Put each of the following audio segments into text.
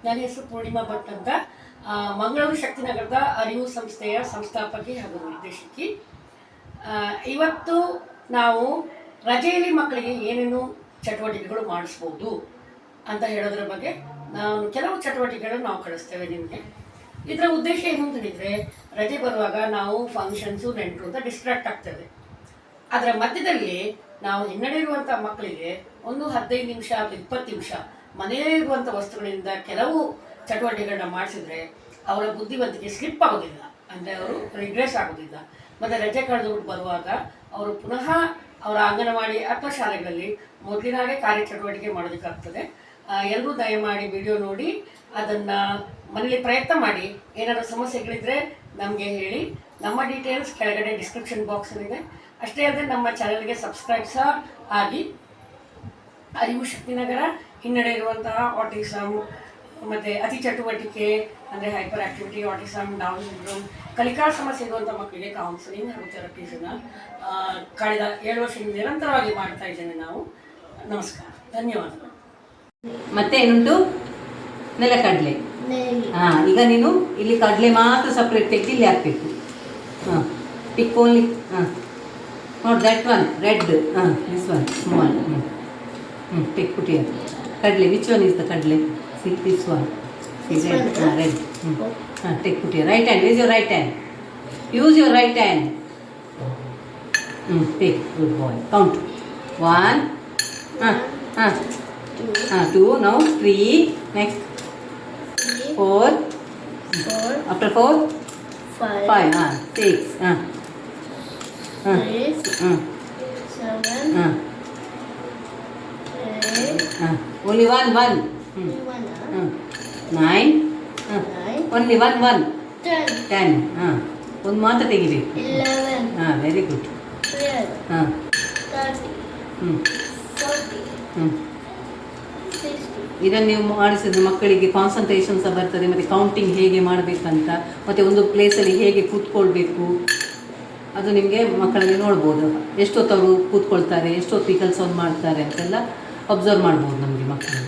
ನನ್ನ ಹೆಸರು ಪೂರ್ಣಿಮಾ ಭಟ್ ಅಂತ. ಮಂಗಳೂರು ಶಕ್ತಿನಗರದ ಅರಿವು ಸಂಸ್ಥೆಯ ಸಂಸ್ಥಾಪಕಿ ಹಾಗೂ ನಿರ್ದೇಶಕಿ. ಇವತ್ತು ನಾವು ರಜೆಯಲ್ಲಿ ಮಕ್ಕಳಿಗೆ ಏನೇನು ಚಟುವಟಿಕೆಗಳು ಮಾಡಿಸ್ಬೋದು ಅಂತ ಹೇಳೋದ್ರ ಬಗ್ಗೆ ನಾವು ಕೆಲವು ಚಟುವಟಿಕೆಗಳನ್ನು ನಾವು ಕಳಿಸ್ತೇವೆ ನಿಮಗೆ. ಇದರ ಉದ್ದೇಶ ಏನು ಅಂತ ಹೇಳಿದರೆ, ರಜೆ ಬರುವಾಗ ನಾವು ಫಂಕ್ಷನ್ಸು ನೆಂಟರು ಅಂತ ಡಿಸ್ಟ್ರಾಕ್ಟ್ ಆಗ್ತೇವೆ. ಅದರ ಮಧ್ಯದಲ್ಲಿ ನಾವು ಹಿನ್ನಡೆ ಇರುವಂಥ ಮಕ್ಕಳಿಗೆ ಒಂದು 15 ನಿಮಿಷ ಅಥವಾ 20 ನಿಮಿಷ ಮನೆಯೇ ಇರುವಂಥ ವಸ್ತುಗಳಿಂದ ಕೆಲವು ಚಟುವಟಿಕೆಗಳನ್ನ ಮಾಡಿಸಿದ್ರೆ ಅವರ ಬುದ್ಧಿವಂತಿಕೆ ಸ್ಲಿಪ್ ಆಗೋದಿಲ್ಲ, ಅಂದರೆ ಅವರು ರಿಗ್ರೆಸ್ ಆಗೋದಿಲ್ಲ. ಮತ್ತು ರಜೆ ಕಳೆದುಬಿಟ್ಟು ಬರುವಾಗ ಅವರು ಪುನಃ ಅವರ ಅಂಗನವಾಡಿ ಅಥವಾ ಶಾಲೆಗಳಲ್ಲಿ ಮೊದಲಿನಾಗೆ ಕಾರ್ಯಚಟುವಟಿಕೆ ಮಾಡೋದಕ್ಕಾಗ್ತದೆ. ಎಲ್ಲರೂ ದಯಮಾಡಿ ವಿಡಿಯೋ ನೋಡಿ ಅದನ್ನು ಮನೇಲಿ ಪ್ರಯತ್ನ ಮಾಡಿ. ಏನಾದರೂ ಸಮಸ್ಯೆಗಳಿದ್ದರೆ ನಮಗೆ ಹೇಳಿ. ನಮ್ಮ ಡೀಟೇಲ್ಸ್ ಕೆಳಗಡೆ ಡಿಸ್ಕ್ರಿಪ್ಷನ್ ಬಾಕ್ಸಲ್ಲಿದೆ. ಅಷ್ಟೇ ಅಲ್ಲದೆ ನಮ್ಮ ಚಾನಲ್ಗೆ ಸಬ್ಸ್ಕ್ರೈಬ್ ಸಹ ಆಗಿ. ಅರಿವು ಶಕ್ತಿನಗರ ಹಿನ್ನಡೆ ಇರುವಂತಹ ಆಟಿಸಮ್ ಮತ್ತು ಅತಿ ಚಟುವಟಿಕೆ ಅಂದರೆ hyperactivity, autism, Down syndrome, ಕಲಿಕಾ ಸಮಸ್ಯೆ ಇರುವಂಥ ಮಕ್ಕಳಿಗೆ ಕೌನ್ಸಿಲಿಂಗ್ ಹಾಗೂ ಥೆರಪೀಸನ್ನು ಕಳೆದ 7 ವರ್ಷದಿಂದ ನಿರಂತರವಾಗಿ ಮಾಡ್ತಾ ಇದ್ದೇನೆ ನಾವು. ನಮಸ್ಕಾರ, ಧನ್ಯವಾದಗಳು. ಮತ್ತೆ ಏನುಂಟು? ನೆಲಕಡಲೆ. ಈಗ ನೀನು ಇಲ್ಲಿ ಕಡಲೆ ಮಾತ್ರ ಸಪ್ರೇಟ್ ತೆಗೆದು ಇಲ್ಲಿ ಹಾಕಬೇಕು. Pick only. Not that one red. This one small. Take put here. ಕಡಲೆ, ವಿಚ್ ಒನ್ ಇಸ್ ದ ಕಡಲೆ? See this one. See red. Red. Take put here. Right hand. Raise your right hand. Use your right hand. Take. Good boy. Count. 1. 2. Now 3. Next. 4. After 4. 5. 6. 7. Only one. 9. Only one. 10. ಒಂದು ಮಾತ್ರ ತೆಗಿಬೇಕು. 11. Very good. 12. 13. 14. 60. ಇದನ್ನು ನೀವು ಮಾಡಿಸಿದ್ರೆ ಮಕ್ಕಳಿಗೆ concentration ಸಹ ಬರ್ತದೆ, ಮತ್ತು ಕೌಂಟಿಂಗ್ ಹೇಗೆ ಮಾಡಬೇಕಂತ, ಮತ್ತು ಒಂದು ಪ್ಲೇಸಲ್ಲಿ ಹೇಗೆ ಕೂತ್ಕೊಳ್ಬೇಕು ಅದು ನಿಮಗೆ ಮಕ್ಕಳಲ್ಲಿ ನೋಡ್ಬೋದು. ಎಷ್ಟೊತ್ತು ಅವರು ಕೂತ್ಕೊಳ್ತಾರೆ, ಎಷ್ಟೊತ್ತು ಈ ಕೆಲಸವನ್ನು ಮಾಡ್ತಾರೆ ಅಂತೆಲ್ಲ ಅಬ್ಸರ್ವ್ ಮಾಡ್ಬೋದು ನಮಗೆ ಮಕ್ಕಳು.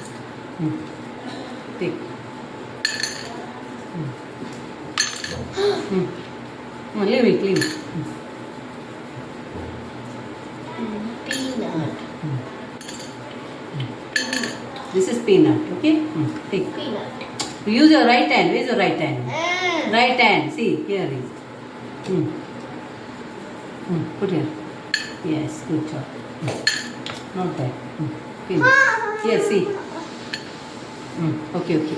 Take. Leave it. This is peanut. Okay? Take. Peanut. Use your right hand. Where's your right hand? Right hand. See, here is. Put here. Yes, good job. Not bad. Here, see. Okay.